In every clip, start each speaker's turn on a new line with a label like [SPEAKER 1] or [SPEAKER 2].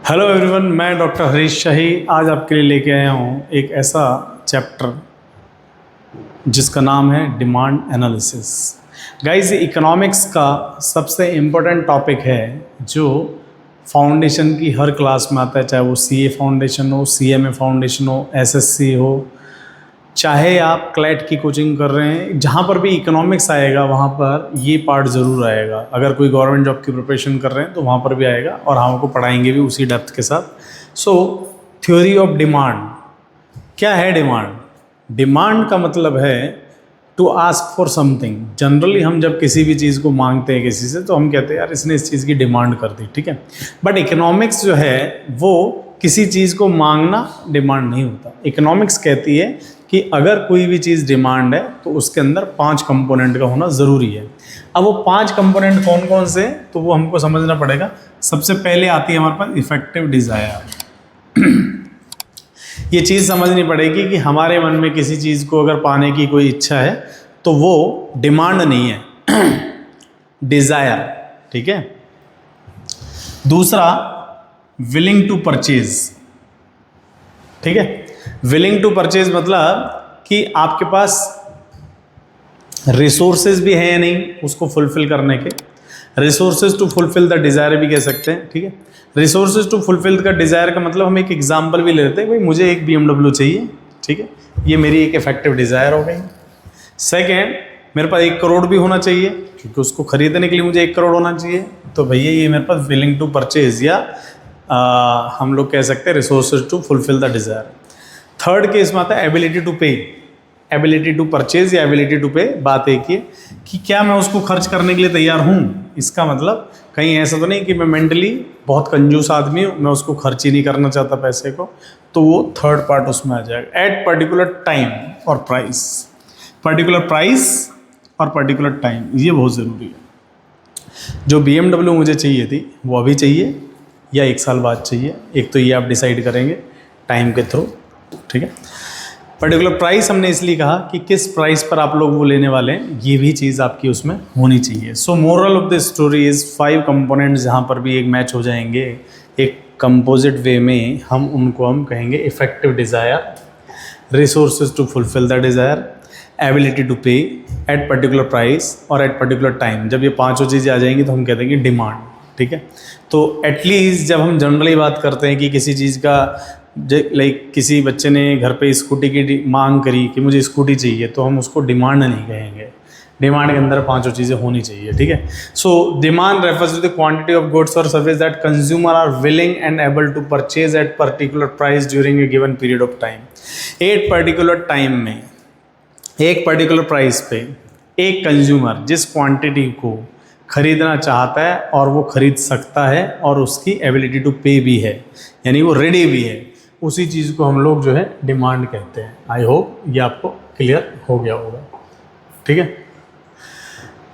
[SPEAKER 1] Hello everyone, मैं doctor Harish शाही आज आपके लिए लेके आया हूँ एक ऐसा चैप्टर जिसका नाम है डिमांड एनालिसिस। गाइस, इकोनॉमिक्स का सबसे इम्पोर्टेंट टॉपिक है जो फाउंडेशन की हर क्लास में आता है, चाहे वो सीए फाउंडेशन हो, सीएमए फाउंडेशन हो, एसएससी हो, चाहे आप क्लैट की कोचिंग कर रहे हैं, जहाँ पर भी इकोनॉमिक्स आएगा वहाँ पर ये पार्ट ज़रूर आएगा। अगर कोई गवर्नमेंट जॉब की प्रिपरेशन कर रहे हैं तो वहाँ पर भी आएगा और हम आपको पढ़ाएंगे भी उसी डेप्थ के साथ। सो थ्योरी ऑफ डिमांड क्या है? डिमांड का मतलब है to ask for something. Generally हम जब किसी भी चीज़ को मांगते हैं किसी से तो हम कहते हैं यार इसने इस चीज़ की डिमांड कर दी, ठीक है। बट इकोनॉमिक्स जो है वो किसी चीज़ को मांगना डिमांड नहीं होता। इकोनॉमिक्स कहती है कि अगर कोई भी चीज़ डिमांड है तो उसके अंदर 5 कंपोनेंट का होना ज़रूरी है। अब वो 5 कंपोनेंट कौन कौन से तो वो हमको समझना पड़ेगा। सबसे पहले आती है हमारे पास इफेक्टिव डिज़ायर। ये चीज़ समझनी पड़ेगी कि हमारे मन में किसी चीज़ को अगर पाने की कोई इच्छा है तो वो डिमांड नहीं है, डिज़ायर, ठीक है। दूसरा विलिंग टू परचेज, ठीक है। विलिंग टू परचेज मतलब कि आपके पास रिसोर्सेज भी हैं या नहीं उसको फुलफिल करने के। Resources to fulfil the desire भी कह सकते हैं, ठीक है। रिसोर्सेज टू फुलफिल का डिज़ायर का मतलब हम एक एग्जांपल भी ले लेते हैं, भाई मुझे एक BMW चाहिए, ठीक है, ये मेरी एक इफेक्टिव डिज़ायर हो गई। सेकेंड, मेरे पास 1 करोड़ भी होना चाहिए क्योंकि उसको खरीदने के लिए मुझे 1 करोड़ होना चाहिए, तो भैया ये मेरे पास विलिंग टू परचेज या हम लोग कह सकते हैं resources to fulfil the desire. Third case में आता है ability to pay. Ability to purchase या एबिलिटी टू पे, बात एक ही कि क्या मैं उसको खर्च करने के लिए तैयार हूँ। इसका मतलब कहीं ऐसा तो नहीं कि मैं मेंटली बहुत कंजूस आदमी हूँ, मैं उसको खर्च ही नहीं करना चाहता पैसे को, तो वो थर्ड पार्ट उसमें आ जाएगा। एट पर्टिकुलर टाइम और प्राइस, पर्टिकुलर प्राइस और पर्टिकुलर टाइम, ये बहुत ज़रूरी है। जो BMW मुझे चाहिए थी वो अभी चाहिए या 1 साल बाद चाहिए, एक तो ये आप डिसाइड करेंगे टाइम के थ्रू, ठीक है। पर्टिकुलर प्राइस हमने इसलिए कहा कि किस प्राइस पर आप लोग वो लेने वाले हैं, ये भी चीज़ आपकी उसमें होनी चाहिए। सो moral of the story is 5 components जहाँ पर भी एक मैच हो जाएंगे एक कंपोजिट वे में, हम कहेंगे effective desire, resources to fulfil the desire, ability to pay at particular price और एट पर्टिकुलर टाइम। जब ये 5 चीज़ें आ जाएंगी तो हम कहते हैं कि डिमांड, ठीक है। तो एटलीस्ट जब हम जनरली बात करते हैं कि किसी चीज़ का लाइक किसी बच्चे ने घर पे स्कूटी की मांग करी कि मुझे स्कूटी चाहिए, तो हम उसको डिमांड नहीं कहेंगे। डिमांड के अंदर 5 चीज़ें होनी चाहिए, ठीक है। So demand refers to the quantity of goods और service that consumer are willing and able to purchase at particular price during a given period of time. एक पर्टिकुलर टाइम में एक पर्टिकुलर प्राइस पे एक कंज्यूमर जिस quantity को खरीदना चाहता है और वो खरीद सकता है और उसकी एबिलिटी टू पे भी है, यानी वो रेडी भी है, उसी चीज़ को हम लोग जो है डिमांड कहते हैं। आई होप ये आपको क्लियर हो गया होगा, ठीक है।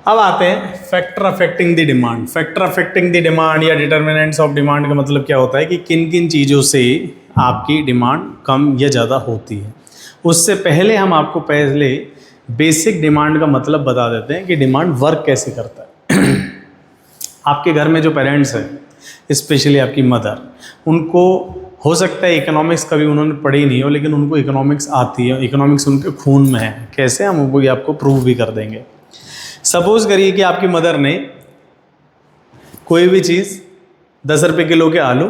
[SPEAKER 1] अब आते हैं factor affecting the demand. Factor affecting the demand या डिटर्मिनेंट्स ऑफ डिमांड का मतलब क्या होता है कि किन किन चीज़ों से आपकी डिमांड कम या ज़्यादा होती है। उससे पहले हम आपको पहले बेसिक डिमांड का मतलब बता देते हैं कि डिमांड वर्क कैसे करता है। आपके घर में जो पेरेंट्स हैं, स्पेशली आपकी मदर, उनको हो सकता है इकोनॉमिक्स कभी उन्होंने पढ़ी नहीं हो, लेकिन उनको इकोनॉमिक्स आती है, इकोनॉमिक्स उनके खून में है। कैसे? हम वो आपको प्रूव भी कर देंगे। सपोज करिए कि आपकी मदर ने कोई भी चीज़ 10 रुपये किलो के आलू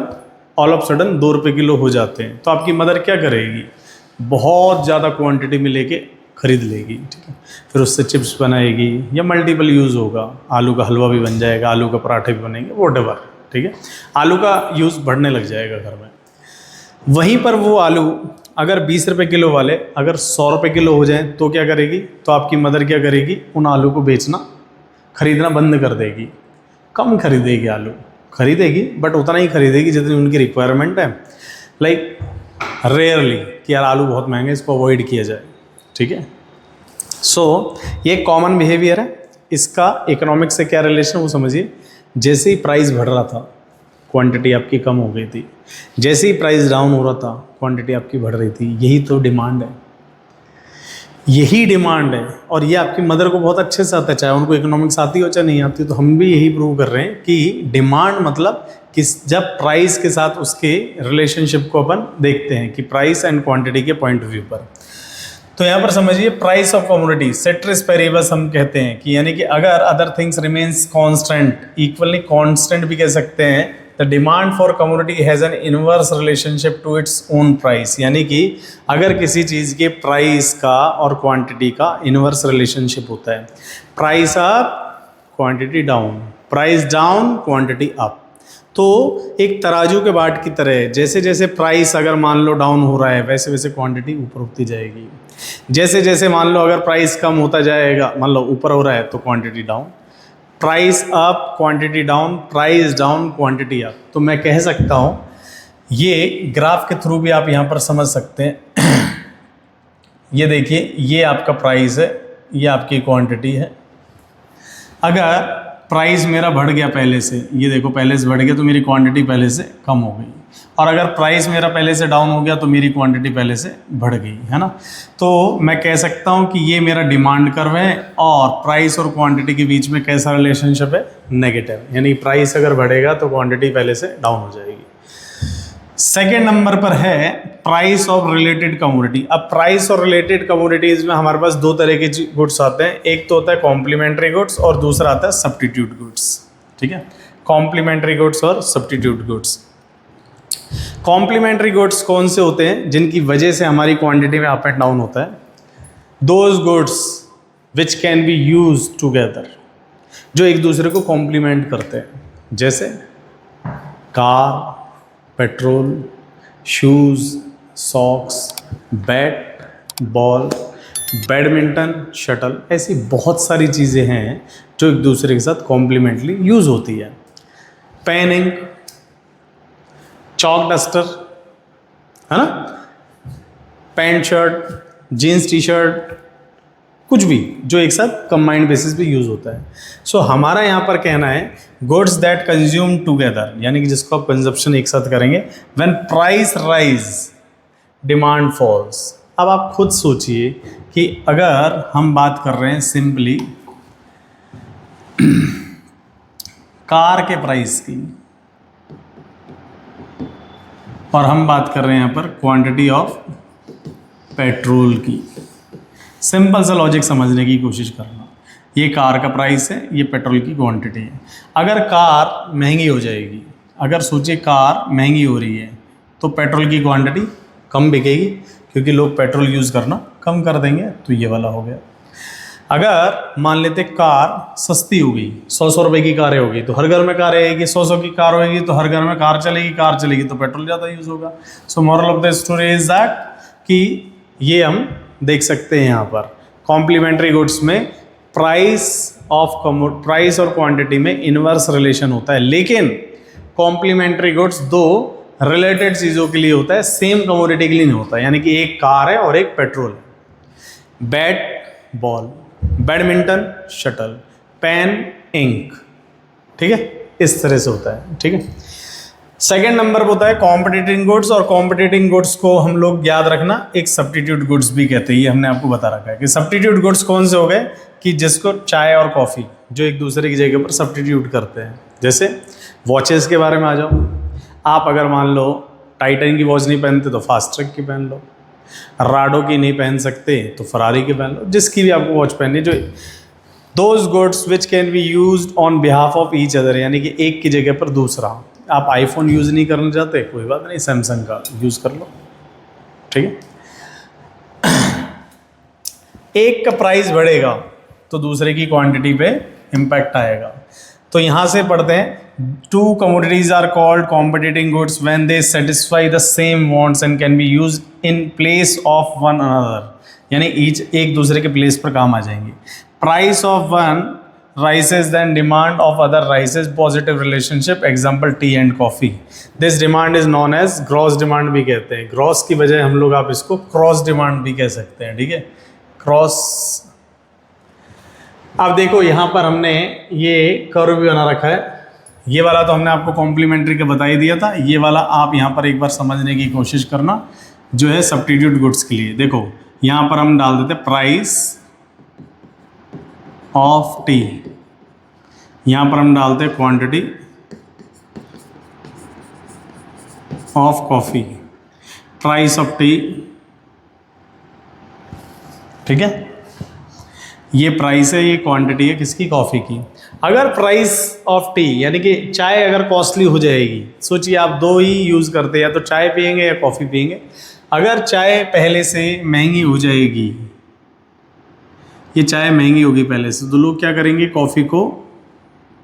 [SPEAKER 1] ऑल ऑफ सडन 2 रुपये किलो हो जाते हैं, तो आपकी मदर क्या करेगी? बहुत ज़्यादा क्वांटिटी में लेके खरीद लेगी, ठीक है। फिर उससे चिप्स बनाएगी या मल्टीपल यूज़ होगा, आलू का हलवा भी बन जाएगा, आलू का पराठे भी बनेंगे, व्हाटएवर, ठीक है। आलू का यूज़ बढ़ने लग जाएगा घर में। वहीं पर वो आलू अगर 20 रुपये किलो वाले अगर 100 रुपये किलो हो जाएं तो क्या करेगी? तो आपकी मदर क्या करेगी? उन आलू को बेचना, खरीदना बंद कर देगी। कम खरीदेगी, आलू खरीदेगी बट उतना ही खरीदेगी जितनी उनकी रिक्वायरमेंट है। लाइक रेयरली कि यार आलू बहुत महंगे, इसको अवॉइड किया जाए, ठीक है। सो ये कॉमन बिहेवियर है। इसका इकोनॉमिक्स से क्या रिलेशन है वो समझिए। जैसे ही प्राइस बढ़ रहा था, क्वांटिटी आपकी कम हो गई थी, जैसे ही प्राइस डाउन हो रहा था, क्वांटिटी आपकी बढ़ रही थी। यही तो डिमांड है, यही डिमांड है। और ये आपकी मदर को बहुत अच्छे से आता है, चाहे उनको इकोनॉमिक्स आती हो चाहे नहीं आती, तो हम भी यही प्रूव कर रहे हैं कि डिमांड मतलब कि जब प्राइस के साथ उसके रिलेशनशिप को अपन देखते हैं कि प्राइस एंड क्वांटिटी के पॉइंट ऑफ व्यू पर। तो यहाँ पर समझिए price of commodity ceteris paribus हम कहते हैं कि यानी कि अगर other things remains constant, equally constant भी कह सकते हैं, the demand for commodity has an inverse relationship to its own price. यानी कि अगर किसी चीज़ के प्राइस का और क्वांटिटी का इनवर्स रिलेशनशिप होता है, price up quantity down, price down quantity up. तो एक तराजू के बाट की तरह जैसे जैसे प्राइस अगर मान लो डाउन हो रहा है, वैसे वैसे क्वांटिटी ऊपर उठती जाएगी। जैसे जैसे मान लो अगर प्राइस कम होता जाएगा, मान लो ऊपर हो रहा है तो quantity down, price up quantity down, price down quantity up. तो मैं कह सकता हूँ ये ग्राफ के थ्रू भी आप यहाँ पर समझ सकते हैं। ये देखिए, ये आपका प्राइस है, ये आपकी क्वांटिटी है। अगर प्राइस मेरा बढ़ गया पहले से, ये देखो पहले से बढ़ गया तो मेरी क्वांटिटी पहले से कम हो गई, और अगर प्राइस मेरा पहले से डाउन हो गया तो मेरी क्वांटिटी पहले से बढ़ गई, है ना। तो मैं कह सकता हूँ कि ये मेरा डिमांड कर्व है और प्राइस और क्वांटिटी के बीच में कैसा रिलेशनशिप है, नेगेटिव। यानी प्राइस अगर बढ़ेगा तो क्वांटिटी पहले से डाउन हो जाएगी। सेकेंड नंबर पर है प्राइस ऑफ रिलेटेड कमोडिटी। अब प्राइस और रिलेटेड कमोडिटीज में हमारे पास दो तरह के गुड्स आते हैं, एक तो होता है कॉम्प्लीमेंट्री गुड्स और दूसरा आता है सब्स्टिट्यूट गुड्स, ठीक है। कॉम्प्लीमेंट्री गुड्स और सब्स्टिट्यूट गुड्स। कॉम्प्लीमेंट्री गुड्स कौन से होते हैं, जिनकी वजह से हमारी क्वांटिटी में अप एंड डाउन होता है। Those goods which can be use together, जो एक दूसरे को कॉम्प्लीमेंट करते हैं, जैसे car, petrol, shoes, socks, bat, ball, badminton, shuttle. ऐसी बहुत सारी चीज़ें हैं जो एक दूसरे के साथ कॉम्प्लीमेंटली यूज़ होती है। पेन, इंक, चॉक डस्टर, है ना, pant shirt, jeans T shirt, कुछ भी जो एक साथ कंबाइंड बेसिस पे यूज़ होता है। सो हमारा यहाँ पर कहना है गुड्स दैट कंज्यूम टुगेदर, यानी कि जिसको आप कंजप्शन एक साथ करेंगे। When price rise demand falls. अब आप खुद सोचिए कि अगर हम बात कर रहे हैं सिंपली कार के प्राइस की और हम बात कर रहे हैं यहाँ पर क्वांटिटी ऑफ पेट्रोल की, सिंपल सा लॉजिक समझने की कोशिश करना। ये कार का प्राइस है, ये पेट्रोल की क्वांटिटी है। अगर कार महंगी हो जाएगी, अगर सोचिए कार महंगी हो रही है तो पेट्रोल की क्वांटिटी कम बिकेगी क्योंकि लोग पेट्रोल यूज़ करना कम कर देंगे। तो ये वाला हो गया। अगर मान लेते कार सस्ती हो गई, 100 रुपये की कारें होगी तो हर घर में कार रहेगी, 100 की कार होगी तो हर घर में कार चलेगी तो पेट्रोल ज़्यादा यूज़ होगा। सो moral of the story is that कि ये हम देख सकते हैं यहाँ पर कॉम्प्लीमेंट्री गुड्स में प्राइस और क्वांटिटी में इनवर्स रिलेशन होता है, लेकिन कॉम्प्लीमेंट्री गुड्स दो रिलेटेड चीज़ों के लिए होता है, सेम कमोडिटी के लिए नहीं होता। यानी कि एक कार है और एक पेट्रोल है। Bat, ball, badminton, shuttle, pen, ink, ठीक है, इस तरह से होता है, ठीक है। सेकेंड नंबर पर होता है कॉम्पिटिटिंग गुड्स, और कॉम्पिटिटिंग गुड्स को हम लोग याद रखना एक सब्स्टिट्यूट गुड्स भी कहते हैं। ये हमने आपको बता रखा है कि सब्स्टिट्यूट गुड्स कौन से हो गए कि जिसको चाय और कॉफ़ी जो एक दूसरे की जगह पर सब्स्टिट्यूट करते हैं। जैसे वॉचेस के बारे में आ जाओ, आप अगर मान लो टाइटन की वॉच नहीं पहनते तो फास्ट ट्रैक की पहन लो, राडो की नहीं पहन सकते तो फरारी की पहन लो, जिसकी भी आपको वॉच पहननी, जो those goods which can be used on behalf of each other, यानी कि एक की जगह पर दूसरा। आप आईफोन यूज़ नहीं करना चाहते, कोई बात नहीं, सैमसंग का यूज़ कर लो, ठीक है। एक का प्राइस बढ़ेगा तो दूसरे की क्वांटिटी पे इम्पैक्ट आएगा। तो यहाँ से पढ़ते हैं two commodities are called competing goods when they satisfy the same wants and can be use in place of one another, यानी ईच एक दूसरे के प्लेस पर काम आ जाएंगे। Price of one rises than demand of other rises, positive relationship, example tea and coffee. This demand is known as gross demand भी कहते हैं, gross की बजाय हम लोग आप इसको क्रॉस डिमांड भी कह सकते हैं, ठीक है, क्रॉस। अब देखो यहाँ पर हमने ये कर्व भी बना रखा है, ये वाला तो हमने आपको कॉम्प्लीमेंट्री का बता ही दिया था, ये वाला आप यहाँ पर एक बार समझने की कोशिश करना जो है सब्स्टिट्यूट गुड्स के लिए। देखो यहाँ पर हम डाल देते प्राइस ऑफ टी, यहाँ पर हम डालते हैं quantity of coffee, price of T, ठीक है, ये प्राइस है, ये क्वांटिटी है किसकी, कॉफ़ी की। अगर प्राइस ऑफ टी यानी कि चाय अगर कॉस्टली हो जाएगी, सोचिए आप दो ही यूज़ करते हैं, या तो चाय पियेंगे या कॉफ़ी पियेंगे। अगर चाय पहले से महंगी हो जाएगी, ये चाय महंगी होगी पहले से, तो लोग क्या करेंगे, कॉफ़ी को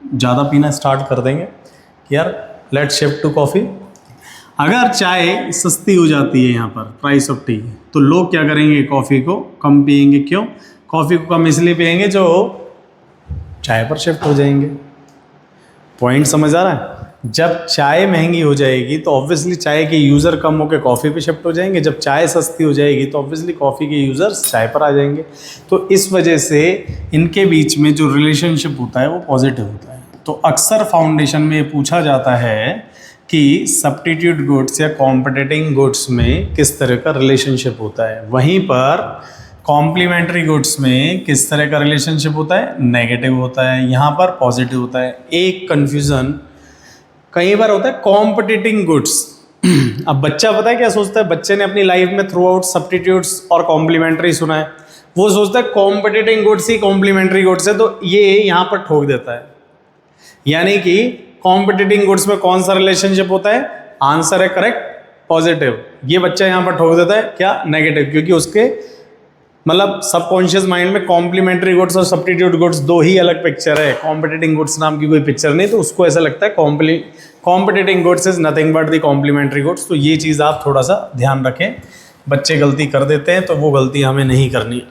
[SPEAKER 1] ज़्यादा पीना स्टार्ट कर देंगे कि यार लेट्स शिफ्ट टू कॉफ़ी। अगर चाय सस्ती हो जाती है यहाँ पर प्राइस ऑफ टी, तो लोग क्या करेंगे, कॉफ़ी को कम पियेंगे। क्यों? कॉफ़ी को कम इसलिए पियेंगे जो चाय पर शिफ्ट हो जाएंगे। पॉइंट समझ आ रहा है? जब चाय महंगी हो जाएगी तो ऑब्वियसली चाय के यूज़र कम होकर कॉफ़ी पे शिफ्ट हो जाएंगे, जब चाय सस्ती हो जाएगी तो ऑब्वियसली कॉफ़ी के यूज़र्स चाय पर आ जाएंगे। तो इस वजह से इनके बीच में जो रिलेशनशिप होता है वो पॉजिटिव होता है। तो अक्सर फाउंडेशन में ये पूछा जाता है कि सब्स्टिट्यूट गुड्स या कॉम्पिटिटिंग गुड्स में किस तरह का रिलेशनशिप होता है, वहीं पर कॉम्प्लीमेंट्री गुड्स में किस तरह का रिलेशनशिप होता है, नेगेटिव होता है, यहाँ पर पॉजिटिव होता है। एक कन्फ्यूज़न कई बार होता है कॉम्पिटिटिंग गुड्स। अब बच्चा पता है क्या सोचता है, बच्चे ने अपनी लाइफ में थ्रू आउट सब्स्टिट्यूट्स और कॉम्प्लीमेंट्री सुना है, वो सोचता है कॉम्पिटिटिंग गुड्स ही कॉम्प्लीमेंट्री गुड्स है, तो ये यहाँ पर ठोक देता है। यानी कि कॉम्पिटिटिंग गुड्स में कौन सा रिलेशनशिप होता है, आंसर है करेक्ट पॉजिटिव। ये बच्चा यहाँ पर ठोक देता है क्या, नेगेटिव, क्योंकि उसके मतलब सबकॉन्शियस माइंड में कॉम्प्लीमेंट्री गुड्स और सब्स्टिट्यूट गुड्स दो ही अलग पिक्चर है, कॉम्पिटिटिंग गुड्स नाम की कोई पिक्चर नहीं। तो उसको ऐसा लगता है competing goods is nothing but the complementary goods. तो ये चीज़ आप थोड़ा सा ध्यान रखें, बच्चे गलती कर देते हैं तो वो गलती हमें नहीं करनी।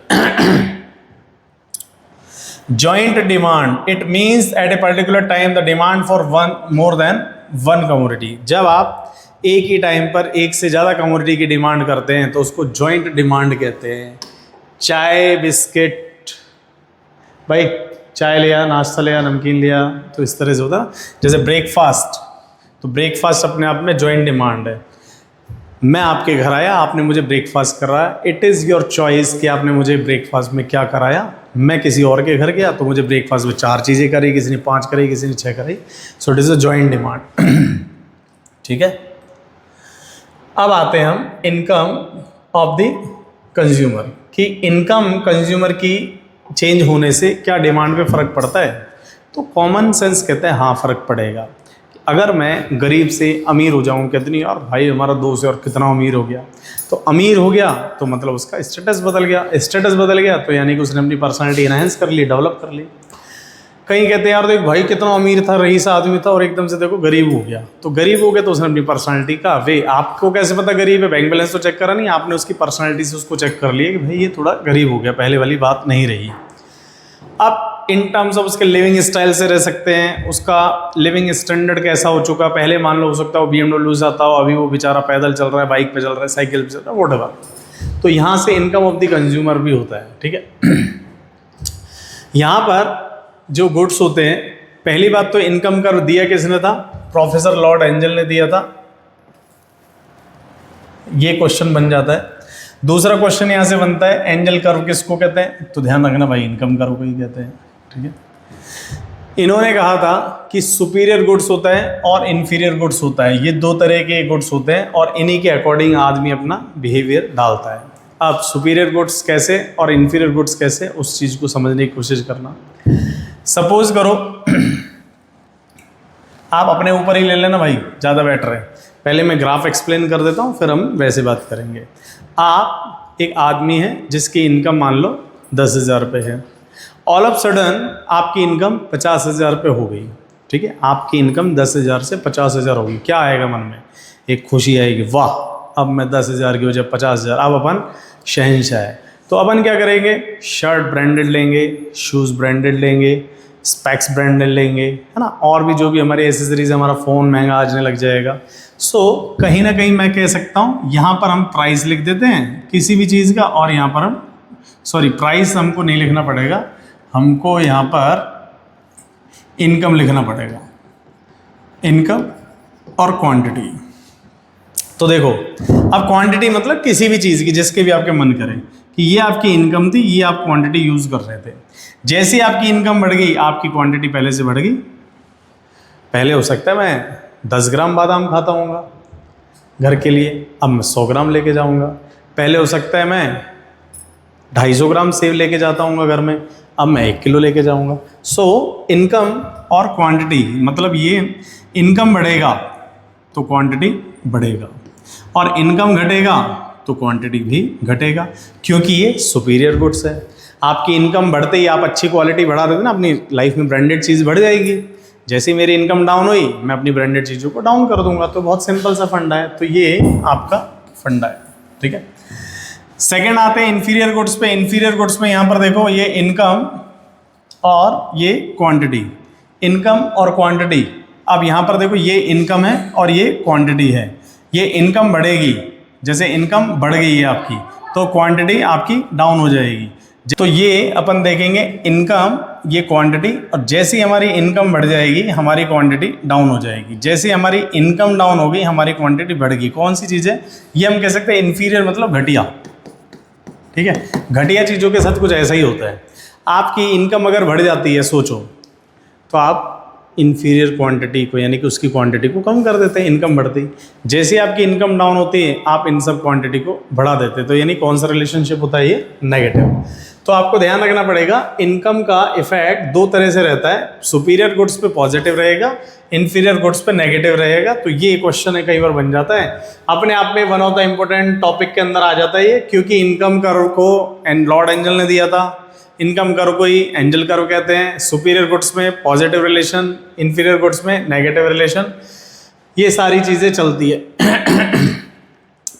[SPEAKER 1] Joint demand, it means at a particular time the demand for one more than one commodity. जब आप एक ही टाइम पर एक से ज़्यादा कमोडिटी की डिमांड करते हैं तो उसको जॉइंट डिमांड कहते हैं। चाय बिस्किट, भाई चाय लिया, नाश्ता लिया, नमकीन लिया, तो इस तरह से होता है। जैसे ब्रेकफास्ट, तो ब्रेकफास्ट अपने आप में जॉइंट डिमांड है। मैं आपके घर आया, आपने मुझे ब्रेकफास्ट कराया, इट इज़ योर चॉइस कि आपने मुझे ब्रेकफास्ट में क्या कराया। मैं किसी और के घर गया तो मुझे ब्रेकफास्ट में 4 चीज़ें करी, किसी ने 5 करी, किसी ने 6 करी। So it is a joint demand. ठीक है, अब आते हैं हम इनकम ऑफ द कंज्यूमर, कि इनकम कंज्यूमर की चेंज होने से क्या डिमांड पे फ़र्क पड़ता है। तो कॉमन सेंस कहते हैं हाँ फ़र्क पड़ेगा। अगर मैं गरीब से अमीर हो जाऊँ, कितनी यार भाई हमारा दोस्त और कितना अमीर हो गया, तो अमीर हो गया तो मतलब उसका स्टेटस बदल गया, स्टेटस बदल गया तो यानी कि उसने अपनी पर्सनैलिटी इनहेंस कर ली, डेवलप कर ली। कहीं कहते हैं यार देख भाई कितना अमीर था, रईस आदमी था और एकदम से देखो गरीब हो गया, तो गरीब हो गया तो उसने अपनी पर्सनैलिटी का वे, आपको कैसे पता गरीब है, बैंक बैलेंस तो चेक करा नहीं, आपने उसकी पर्सनैलिटी से उसको चेक कर लिया कि भाई ये थोड़ा गरीब हो गया, पहले वाली बात नहीं रही। अब इन टर्म्स ऑफ उसके लिविंग स्टाइल से रह सकते हैं, उसका लिविंग स्टैंडर्ड कैसा हो चुका, पहले मान लो हो सकता है वो BMW जाता हो, अभी वो बेचारा पैदल चल रहा है, बाइक पे चल रहा है, साइकिल पे चल रहा है, व्हाटएवर। तो यहाँ से इनकम ऑफ द कंज्यूमर भी होता है। ठीक है, यहाँ पर जो गुड्स होते हैं, पहली बात तो इनकम कर दिया किसने था, प्रोफेसर लॉर्ड एंजल ने दिया था, ये क्वेश्चन बन जाता है। दूसरा क्वेश्चन यहाँ से बनता है एंजल कर्व किसको कहते हैं, तो ध्यान रखना भाई इनकम कर्व को ही कहते हैं। ठीक है, इन्होंने कहा था कि सुपीरियर गुड्स होता है और इन्फीरियर गुड्स होता है, ये 2 तरह के गुड्स होते हैं और इन्हीं के अकॉर्डिंग आदमी अपना बिहेवियर डालता है। अब सुपीरियर गुड्स कैसे और इन्फीरियर गुड्स कैसे, उस चीज़ को समझने की कोशिश करना। सपोज करो आप अपने ऊपर ही ले लेना भाई, ज़्यादा बेटर है। पहले मैं ग्राफ एक्सप्लेन कर देता हूँ, फिर हम वैसे बात करेंगे। आप एक आदमी है जिसकी इनकम मान लो 10,000 रुपये है, ऑल ऑफ सडन आपकी इनकम 50,000 रुपये हो गई। ठीक है, आपकी इनकम 10,000 से 50,000 होगी, क्या आएगा मन में, एक खुशी आएगी, वाह अब मैं 10,000 की वजह 50,000, अब अपन शहंशाह है। तो अपन क्या करेंगे, शर्ट ब्रांडेड लेंगे, शूज़ ब्रांडेड लेंगे, स्पेक्स ब्रांड लेंगे, है ना, और भी जो भी हमारे एसेसरीज, हमारा फ़ोन महंगा आजने लग जाएगा। सो कहीं ना कहीं मैं कह सकता हूँ यहाँ पर हम प्राइस लिख देते हैं किसी भी चीज़ का, और यहाँ पर हम प्राइस हमको नहीं लिखना पड़ेगा, हमको यहाँ पर इनकम लिखना पड़ेगा, इनकम और क्वांटिटी। तो देखो अब क्वांटिटी मतलब किसी भी चीज़ की जिसके भी आपके मन करे कि ये आपकी इनकम थी, ये आप क्वांटिटी यूज़ कर रहे थे। जैसे आपकी इनकम बढ़ गई आपकी क्वांटिटी पहले से बढ़ गई। पहले हो सकता है मैं 10 ग्राम बादाम खाता हूँगा घर के लिए, अब मैं 100 ग्राम लेके जाऊँगा। पहले हो सकता है मैं 250 ग्राम सेब लेके जाता हूँ घर में, अब मैं 1 किलो लेके जाऊँगा। सो इनकम और क्वांटिटी मतलब ये इनकम बढ़ेगा तो क्वांटिटी बढ़ेगा, और इनकम घटेगा तो क्वांटिटी भी घटेगा, क्योंकि ये सुपीरियर गुड्स है। आपकी इनकम बढ़ते ही आप अच्छी क्वालिटी बढ़ा देते ना, अपनी लाइफ में ब्रांडेड चीज़ बढ़ जाएगी। जैसे ही मेरी इनकम डाउन हुई मैं अपनी ब्रांडेड चीज़ों को डाउन कर दूंगा। तो बहुत सिंपल सा फंडा है, तो ये आपका फंडा है, ठीक है। सेकेंड आते हैं इन्फीरियर गुड्स पे। इन्फीरियर गुड्स में यहाँ पर देखो ये इनकम और ये क्वांटिटी, इनकम और क्वांटिटी। अब यहाँ पर देखो ये इनकम है और ये क्वांटिटी है। ये इनकम बढ़ेगी, जैसे इनकम बढ़ गई है आपकी तो क्वांटिटी आपकी डाउन हो जाएगी। तो ये अपन देखेंगे इनकम, ये क्वांटिटी, और जैसे ही हमारी इनकम बढ़ जाएगी हमारी क्वांटिटी डाउन हो जाएगी। जैसे हमारी इनकम डाउन हो गई हमारी क्वांटिटी बढ़ गई। कौन सी चीज़ है ये? हम कह सकते हैं इन्फीरियर मतलब घटिया, ठीक है। घटिया चीज़ों के साथ कुछ ऐसा ही होता है। आपकी इनकम अगर बढ़ जाती है सोचो, तो आप इन्फीरियर क्वांटिटी को यानी कि उसकी क्वांटिटी को कम कर देते हैं, इनकम बढ़ती। जैसे आपकी इनकम डाउन होती है आप इन सब क्वांटिटी को बढ़ा देते हैं। तो यानी कौन सा रिलेशनशिप होता है? ये नेगेटिव। तो आपको ध्यान रखना पड़ेगा इनकम का इफेक्ट दो तरह से रहता है, सुपीरियर गुड्स पे पॉजिटिव रहेगा, इन्फीरियर गुड्स पे नेगेटिव रहेगा। तो ये क्वेश्चन है कई बार बन जाता है, अपने आप में one of the important topic के अंदर आ जाता है ये, क्योंकि इनकम कर्व को लॉर्ड एंजल ने दिया था। इनकम कर्व को ही एंजल कर्व कहते हैं। सुपीरियर गुड्स में पॉजिटिव रिलेशन, इन्फीरियर गुड्स में नेगेटिव रिलेशन, ये सारी चीज़ें चलती है।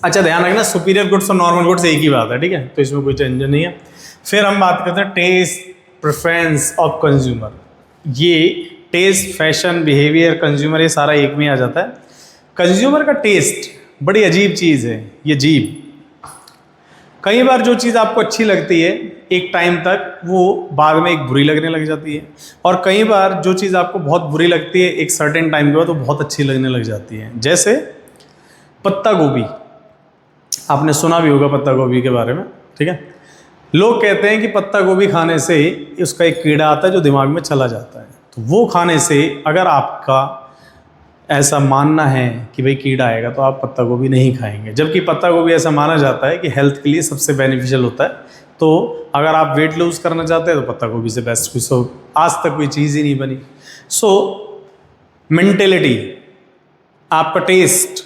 [SPEAKER 1] अच्छा ध्यान रखना सुपीरियर गुड्स और नॉर्मल गुड्स एक ही बात है, ठीक है, तो इसमें कोई चेंज नहीं है। फिर हम बात करते हैं टेस्ट प्रेफरेंस ऑफ कंज्यूमर। ये टेस्ट, फैशन, बिहेवियर, कंज्यूमर ये सारा एक में आ जाता है। कंज्यूमर का टेस्ट बड़ी अजीब चीज़ है, ये जीभ। कई बार जो चीज़ आपको अच्छी लगती है एक टाइम तक वो बाद में एक बुरी लगने लग जाती है, और कई बार जो चीज़ आपको बहुत बुरी लगती है एक सर्टेन टाइम के बाद वो बहुत अच्छी लगने लग जाती है। जैसे पत्ता गोभी, आपने सुना भी होगा पत्ता गोभी के बारे में, ठीक है। लोग कहते हैं कि पत्ता गोभी खाने से उसका एक कीड़ा आता है जो दिमाग में चला जाता है, तो वो खाने से अगर आपका ऐसा मानना है कि भाई कीड़ा आएगा तो आप पत्ता गोभी नहीं खाएंगे, जबकि पत्ता गोभी ऐसा माना जाता है कि हेल्थ के लिए सबसे बेनिफिशियल होता है। तो अगर आप वेट लूज़ करना चाहते हैं तो पत्ता गोभी से बेस्ट कोई आज तक कोई चीज़ ही नहीं बनी। सो मेंटेलिटी, आपका टेस्ट,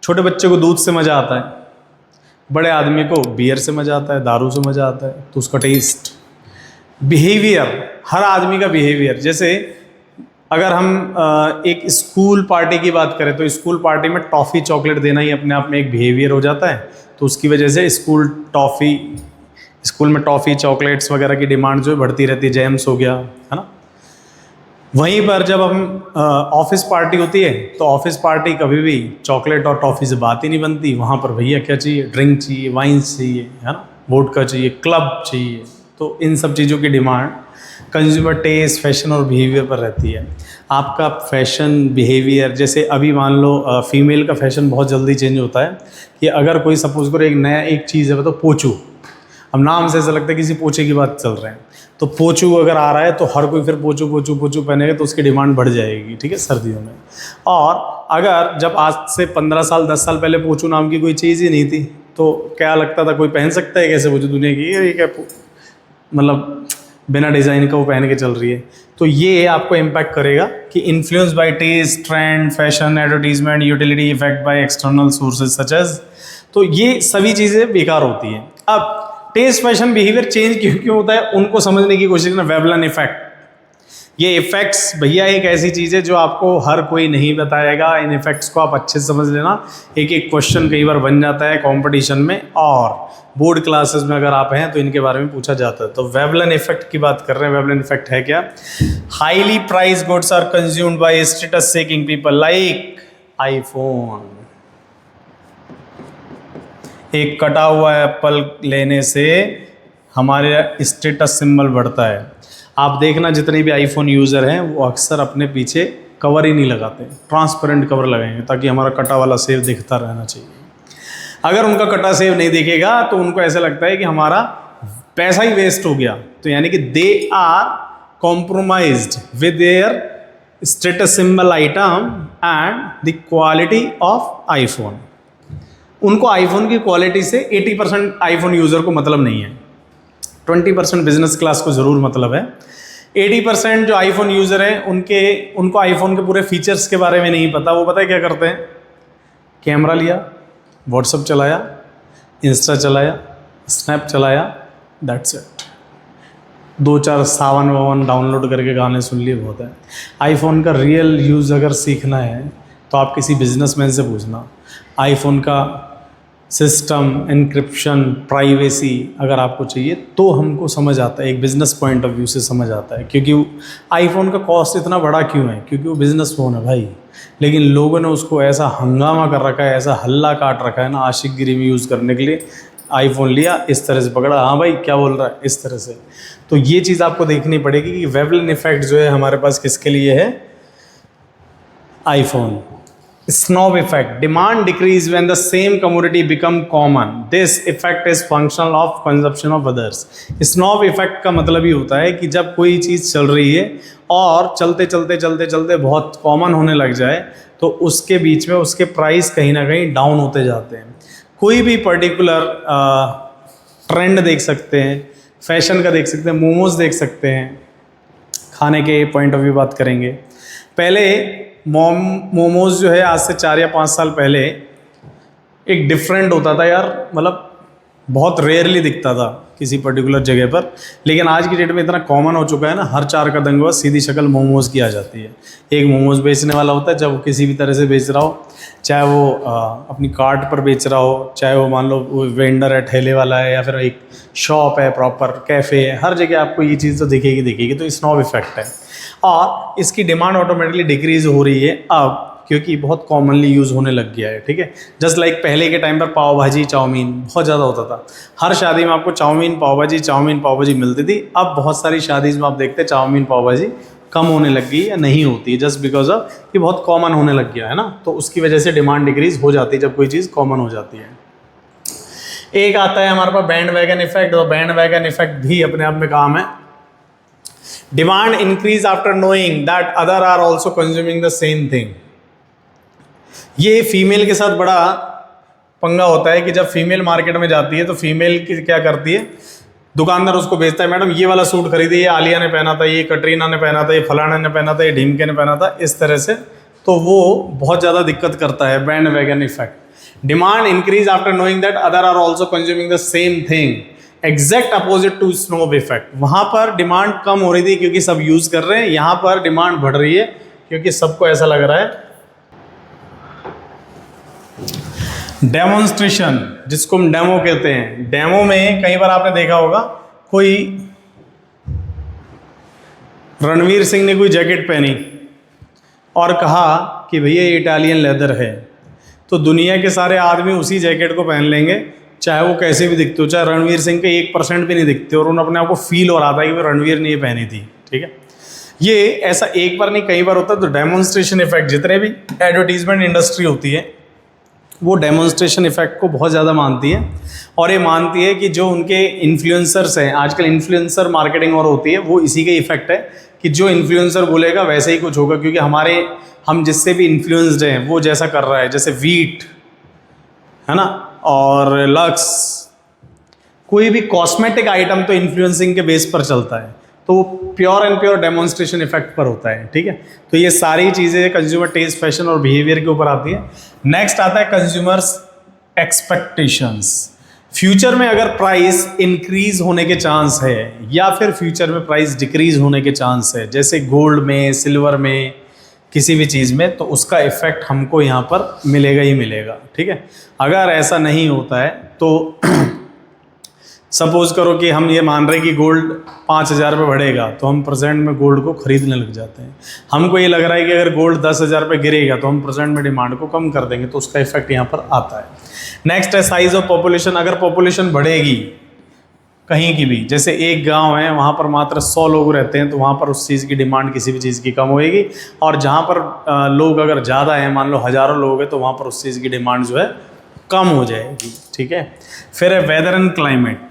[SPEAKER 1] छोटे बच्चे को दूध से मज़ा आता है, बड़े आदमी को बियर से मज़ा आता है, दारू से मज़ा आता है, तो उसका टेस्ट। बिहेवियर, हर आदमी का बिहेवियर, जैसे अगर हम एक स्कूल पार्टी की बात करें तो स्कूल पार्टी में टॉफ़ी चॉकलेट देना ही अपने आप में एक बिहेवियर हो जाता है। तो उसकी वजह से स्कूल में टॉफ़ी चॉकलेट्स वगैरह की डिमांड जो है बढ़ती रहती है, जैम्स हो गया, है ना। वहीं पर जब हम ऑफिस पार्टी होती है तो ऑफिस पार्टी कभी भी चॉकलेट और टॉफ़ी से बात ही नहीं बनती। वहाँ पर भैया क्या चाहिए? ड्रिंक चाहिए, वाइन्स चाहिए, है ना, वोडका चाहिए, क्लब चाहिए। तो इन सब चीज़ों की डिमांड कंज्यूमर टेस्ट, फैशन और बिहेवियर पर रहती है। आपका फैशन बिहेवियर, जैसे अभी मान लो फीमेल का फैशन बहुत जल्दी चेंज होता है कि अगर कोई सपोज करो एक नया एक चीज़ है तो पोचू, अब नाम से ऐसा लगता है किसी पोछे की बात चल रहे हैं, तो पोचू अगर आ रहा है तो हर कोई फिर पोचू पोचू पोचू पहनेगा, तो उसकी डिमांड बढ़ जाएगी, ठीक है, सर्दियों में। और अगर जब आज से 15 साल 10 साल पहले पोचू नाम की कोई चीज़ ही नहीं थी तो क्या लगता था कोई पहन सकता है कैसे पोचू? दुनिया की ये क्या मतलब बिना डिज़ाइन का वो पहन के चल रही है। तो ये आपको इम्पैक्ट करेगा कि influence by taste, trend, fashion, advertisement, utility, effect by external sources such as, तो ये सभी चीज़ें बेकार होती हैं। अब टेस्ट, फैशन, बिहेवियर चेंज क्यों होता है उनको समझने की कोशिश करना। वेवलन इफेक्ट, ये इफेक्ट्स भैया एक ऐसी चीज़ है जो आपको हर कोई नहीं बताएगा। इन इफेक्ट्स को आप अच्छे से समझ लेना। एक एक क्वेश्चन कई बार बन जाता है कंपटीशन में, और बोर्ड क्लासेस में अगर आप हैं तो इनके बारे में पूछा जाता है। तो वेवलन इफेक्ट की बात कर रहे हैं। वेवलन इफेक्ट है क्या? Highly price goods are consumed by status seeking people like iPhone. एक कटा हुआ एप्पल लेने से हमारे स्टेटस सिंबल बढ़ता है। आप देखना जितने भी आईफोन यूज़र हैं वो अक्सर अपने पीछे कवर ही नहीं लगाते, ट्रांसपेरेंट कवर लगाएंगे ताकि हमारा कटा वाला सेव दिखता रहना चाहिए। अगर उनका कटा सेव नहीं दिखेगा तो उनको ऐसा लगता है कि हमारा पैसा ही वेस्ट हो गया। तो यानी कि they are compromised with their status symbol item and the quality of iPhone. उनको आईफोन की क्वालिटी से 80% आईफोन यूज़र को मतलब नहीं है, 20% बिजनेस क्लास को ज़रूर मतलब है। 80% जो आईफोन यूज़र हैं उनको आईफोन के पूरे फीचर्स के बारे में नहीं पता। वो पता है क्या करते हैं? कैमरा लिया, व्हाट्सअप चलाया, इंस्टा चलाया, स्नैप चलाया, दैट्स इट। 2-4 सावन वावन डाउनलोड करके गाने सुन लिए, बहुत है। आईफोन का रियल यूज़ अगर सीखना है तो आप किसी बिजनेसमैन से पूछना। आईफोन का सिस्टम, एन्क्रिप्शन, प्राइवेसी अगर आपको चाहिए तो हमको समझ आता है, एक बिज़नेस पॉइंट ऑफ व्यू से समझ आता है। क्योंकि आईफोन का कॉस्ट इतना बड़ा क्यों है? क्योंकि वो बिज़नेस फ़ोन है भाई। लेकिन लोगों ने उसको ऐसा हंगामा कर रखा है, ऐसा हल्ला काट रखा है ना आशिकगिरी में यूज़ करने के लिए। आईफोन लिया, इस तरह से पकड़ा, हाँ भाई क्या बोल रहा है, इस तरह से। तो ये चीज़ आपको देखनी पड़ेगी कि वेवलन इफेक्ट जो है हमारे पास किसके लिए है? IPhone. Snob effect. Demand decrease when the same commodity become common. This effect is functional of consumption of others. Snob effect का मतलब ही होता है कि जब कोई चीज़ चल रही है और चलते चलते चलते चलते बहुत कॉमन होने लग जाए तो उसके बीच में उसके प्राइस कहीं ना कहीं डाउन होते जाते हैं। कोई भी पर्टिकुलर ट्रेंड देख सकते हैं, फैशन का देख सकते हैं, मोमोज देख सकते हैं। खाने के पॉइंट ऑफ व्यू बात करेंगे। पहले मोमोज जो है आज से 4 या 5 साल पहले एक डिफरेंट होता था यार, मतलब बहुत रेयरली दिखता था किसी पर्टिकुलर जगह पर। लेकिन आज की डेट में इतना कॉमन हो चुका है ना, हर 4 कदम के बाद सीधी शक्ल मोमोज की आ जाती है। एक मोमोज बेचने वाला होता है, चाहे वो किसी भी तरह से बेच रहा हो, चाहे वो अपनी कार्ट पर बेच रहा हो, चाहे वो मान लो वो वेंडर है, ठेले वाला है, या फिर एक शॉप है, प्रॉपर कैफ़े है, हर जगह आपको ये चीज़ तो दिखेगी। तो स्नॉब इफेक्ट है और इसकी डिमांड ऑटोमेटिकली डिक्रीज हो रही है अब, क्योंकि बहुत कॉमनली यूज़ होने लग गया है। ठीक है, जस्ट लाइक पहले के टाइम पर पाव भाजी, चाउमीन बहुत ज़्यादा होता था। हर शादी में आपको चाउमीन पाव भाजी मिलती थी। अब बहुत सारी शादीज़ में आप देखते हैं चाउमीन पाव भाजी कम होने लग गई या नहीं होती, जस्ट बिकॉज ऑफ कि बहुत कॉमन होने लग गया है ना। तो उसकी वजह से डिमांड डिक्रीज हो जाती है जब कोई चीज़ कॉमन हो जाती है। एक आता है हमारे पास बैंड वैगन इफेक्ट। और बैंड वैगन इफेक्ट भी अपने आप में काम है। Demand increase after knowing that other are also consuming the same thing. ये फीमेल के साथ बड़ा पंगा होता है कि जब फीमेल मार्केट में जाती है तो फीमेल की क्या करती है, दुकानदार उसको बेचता है, मैडम ये वाला सूट खरीदिए, ये आलिया ने पहना था, ये कटरीना ने पहना था, ये फलाना ने पहना था, ये ढीमके ने पहना था, इस तरह से। तो वो बहुत ज़्यादा दिक्कत करता है bandwagon effect. Demand increase after knowing that other are also consuming the same thing, exact opposite to snob effect. वहाँ पर डिमांड कम हो रही थी क्योंकि सब यूज़ कर रहे हैं, यहाँ पर डिमांड बढ़ रही है क्योंकि सबको ऐसा लग रहा है। डेमोन्स्ट्रेशन, जिसको हम डेमो कहते हैं। डेमो में कई बार आपने देखा होगा कोई रणवीर सिंह ने कोई जैकेट पहनी और कहा कि भैया ये इटालियन लेदर है, तो दुनिया के सारे आदमी उसी जैकेट को पहन लेंगे, चाहे वो कैसे भी दिखते हो, चाहे रणवीर सिंह के 1% भी नहीं दिखते, और उन्हें अपने आप को फील हो रहा था कि वो रणवीर ने ये पहनी थी। ठीक है, ये ऐसा एक बार नहीं कई बार होता है। तो डेमोन्स्ट्रेशन इफेक्ट, जितने भी एडवर्टीजमेंट इंडस्ट्री होती है वो डेमोन्स्ट्रेशन इफेक्ट को बहुत ज़्यादा मानती है। और ये मानती है कि जो उनके इन्फ्लुएंसर्स हैं, आजकल इन्फ्लुएंसर मार्केटिंग और होती है, वो इसी का इफेक्ट है कि जो इन्फ्लुएंसर बोलेगा वैसे ही कुछ होगा। क्योंकि हम जिससे भी इन्फ्लुएंस्ड हैं वो जैसा कर रहा है, जैसे वीट है ना और लक्स, कोई भी कॉस्मेटिक आइटम तो इन्फ्लुएंसिंग के बेस पर चलता है, तो वो pure and pure demonstration effect पर होता है। ठीक है, तो ये सारी चीज़ें कंज्यूमर टेस्ट, फैशन और बिहेवियर के ऊपर आती है। नेक्स्ट आता है कंज्यूमर्स एक्सपेक्टेशंस। फ्यूचर में अगर प्राइस इंक्रीज होने के चांस है या फिर फ्यूचर में प्राइस डिक्रीज होने के चांस है, जैसे गोल्ड में, सिल्वर में, किसी भी चीज़ में, तो उसका इफेक्ट हमको यहाँ पर मिलेगा ही मिलेगा। ठीक है, अगर ऐसा नहीं होता है तो सपोज करो कि हम ये मान रहे हैं कि गोल्ड 5,000 रुपये बढ़ेगा, तो हम प्रेजेंट में गोल्ड को खरीदने लग जाते हैं। हमको ये लग रहा है कि अगर गोल्ड 10,000 रुपये गिरेगा तो हम प्रेजेंट में डिमांड को कम कर देंगे, तो उसका इफेक्ट यहाँ पर आता है। नेक्स्ट है साइज ऑफ पॉपुलेशन। अगर पॉपुलेशन बढ़ेगी कहीं की भी, जैसे एक गांव है वहाँ पर मात्र 100 लोग रहते हैं, तो वहाँ पर उस चीज़ की डिमांड किसी भी चीज़ की कम होएगी, और जहाँ पर लोग अगर ज़्यादा हैं, मान लो हज़ारों लोग हैं, तो वहाँ पर उस चीज़ की डिमांड जो है कम हो जाएगी। ठीक है, फिर है weather and climate.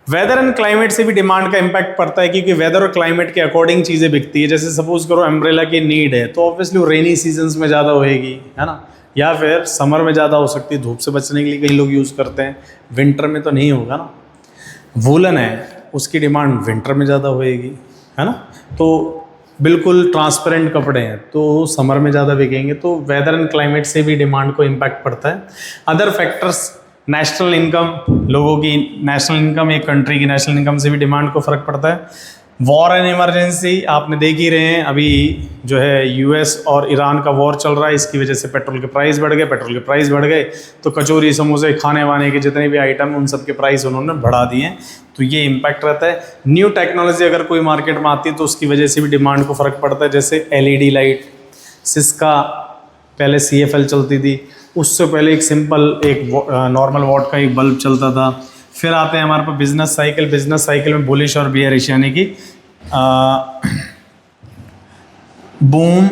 [SPEAKER 1] Weather and climate से भी डिमांड का इम्पैक्ट पड़ता है, क्योंकि वेदर और क्लाइमेट के अकॉर्डिंग चीज़ें बिकती है। जैसे सपोज करो अम्ब्रेला की नीड है, तो ऑब्वियसली वो रेनी सीजन्स में ज़्यादा होएगी, है ना, या फिर समर में ज़्यादा हो सकती है, धूप से बचने के लिए कई लोग यूज़ करते हैं। विंटर में तो नहीं होगा ना। वूलन है, उसकी डिमांड विंटर में ज़्यादा होएगी, है ना। तो बिल्कुल ट्रांसपेरेंट कपड़े हैं तो समर में ज़्यादा बिकेंगे। तो वेदर एंड क्लाइमेट से भी डिमांड को इम्पैक्ट पड़ता है। अदर फैक्टर्स, नेशनल इनकम, लोगों की नेशनल इनकम, एक कंट्री की नेशनल इनकम से भी डिमांड को फ़र्क पड़ता है। वॉर एंड इमरजेंसी आपने देख ही रहे हैं, अभी जो है यूएस और ईरान का वॉर चल रहा है, इसकी वजह से पेट्रोल के प्राइस बढ़ गए। पेट्रोल के प्राइस बढ़ गए तो कचौरी, समोसे, खाने वाने के जितने भी आइटम, उन सब के प्राइस उन्होंने बढ़ा दिए हैं, तो ये इम्पैक्ट रहता है। न्यू टेक्नोलॉजी अगर कोई मार्केट में आती है तो उसकी वजह से भी डिमांड को फ़र्क पड़ता है। जैसे एलईडी लाइट, सिस्का, पहले CFL चलती थी, उससे पहले एक सिंपल एक नॉर्मल वॉट का एक बल्ब चलता था। फिर आते हैं हमारे पास बिजनेस साइकिल। बिजनेस साइकिल में बुलिश और बियरिश, यानी कि बूम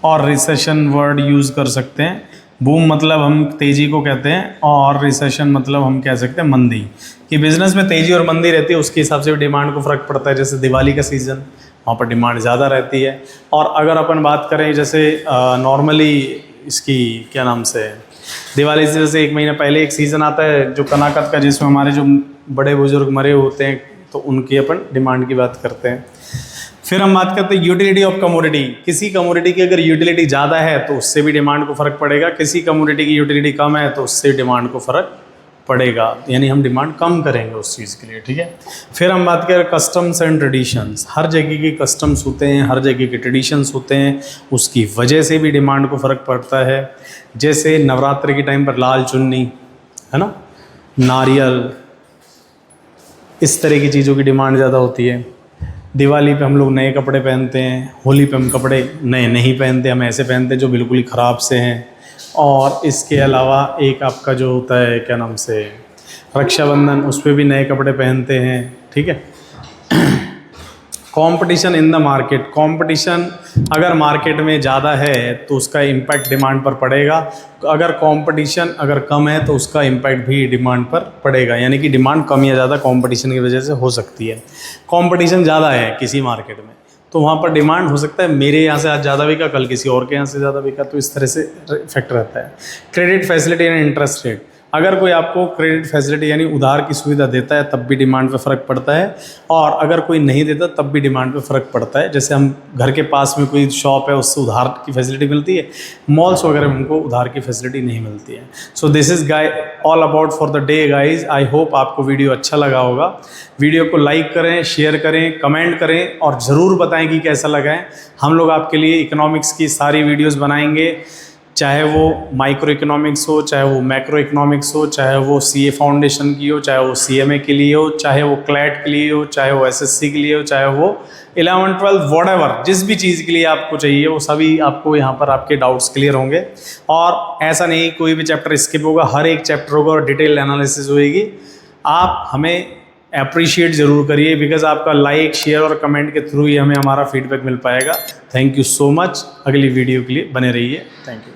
[SPEAKER 1] और रिसेशन वर्ड यूज़ कर सकते हैं। बूम मतलब हम तेज़ी को कहते हैं, और रिसेशन मतलब हम कह सकते हैं मंदी, कि बिज़नेस में तेज़ी और मंदी रहती है, उसके हिसाब से भी डिमांड को फ़र्क पड़ता है। जैसे दिवाली का सीज़न, वहाँ पर डिमांड ज़्यादा रहती है। और अगर अपन बात करें जैसे नॉर्मली इसकी क्या नाम से, दिवाली से जैसे एक महीना पहले एक सीज़न आता है जो कनाकत का, जिसमें हमारे जो बड़े बुजुर्ग मरे होते हैं, तो उनकी अपन डिमांड की बात करते हैं। फिर हम बात करते हैं यूटिलिटी ऑफ कमोडिटी। किसी कमोडिटी की अगर यूटिलिटी ज़्यादा है तो उससे भी डिमांड को फ़र्क पड़ेगा, किसी कमोडिटी की यूटिलिटी कम है तो उससे डिमांड को फ़र्क पड़ेगा, यानी हम डिमांड कम करेंगे उस चीज़ के लिए। ठीक है, फिर हम बात करें कस्टम्स एंड ट्रेडिशंस। हर जगह के कस्टम्स होते हैं, हर जगह के ट्रेडिशंस होते हैं, उसकी वजह से भी डिमांड को फ़र्क पड़ता है। जैसे नवरात्रि के टाइम पर लाल चुन्नी, है ना, नारियल, इस तरह की चीज़ों की डिमांड ज़्यादा होती है। दिवाली पे हम लोग नए कपड़े पहनते हैं, होली पे हम कपड़े नए नहीं पहनते, हम ऐसे पहनते हैं जो बिल्कुल ही ख़राब से हैं। और इसके अलावा एक आपका जो होता है क्या नाम से, रक्षाबंधन, उस पर भी नए कपड़े पहनते हैं। ठीक है, competition in the market. Competition अगर मार्केट में ज़्यादा है तो उसका इम्पैक्ट डिमांड पर पड़ेगा, अगर कंपटीशन अगर कम है तो उसका इम्पैक्ट भी डिमांड पर पड़ेगा, यानी कि डिमांड कम या ज़्यादा कंपटीशन की वजह से हो सकती है। कंपटीशन ज़्यादा है किसी मार्केट में तो वहाँ पर डिमांड हो सकता है मेरे यहाँ से आज ज़्यादा बिका, कल किसी और के यहाँ से ज़्यादा बिका, तो इस तरह से इफेक्ट रहता है। Credit facility and interest rate. अगर कोई आपको क्रेडिट फैसिलिटी यानी उधार की सुविधा देता है तब भी डिमांड पे फ़र्क पड़ता है, और अगर कोई नहीं देता तब भी डिमांड पे फ़र्क पड़ता है। जैसे हम घर के पास में कोई शॉप है, उससे उधार की फैसिलिटी मिलती है, मॉल्स वगैरह में हमको उधार की फैसिलिटी नहीं मिलती है। So this is all about for the day guys. I hope आपको वीडियो अच्छा लगा होगा। वीडियो को लाइक करें, शेयर करें, कमेंट करें, और ज़रूर बताएं कि कैसा लगा है। हम लोग आपके लिए इकोनॉमिक्स की सारी वीडियोज़ बनाएंगे, चाहे वो माइक्रो इकोनॉमिक्स हो, चाहे वो मैक्रो इकोनॉमिक्स हो, चाहे वो CA फाउंडेशन की हो, चाहे वो CMA के लिए हो, चाहे वो क्लैट के लिए हो, चाहे वो SSC के लिए हो, चाहे वो 11th 12th व्हाटएवर, जिस भी चीज़ के लिए आपको चाहिए वो सभी आपको यहाँ पर आपके डाउट्स क्लियर होंगे। और ऐसा नहीं कोई भी चैप्टर स्किप होगा, हर एक चैप्टर होगा और डिटेल एनालिसिस होएगी। आप हमें अप्रिशिएट ज़रूर करिए, बिकॉज आपका लाइक, शेयर और कमेंट के थ्रू ही हमें हमारा फीडबैक मिल पाएगा। Thank you so much. अगली वीडियो के लिए बने रहिए। Thank you.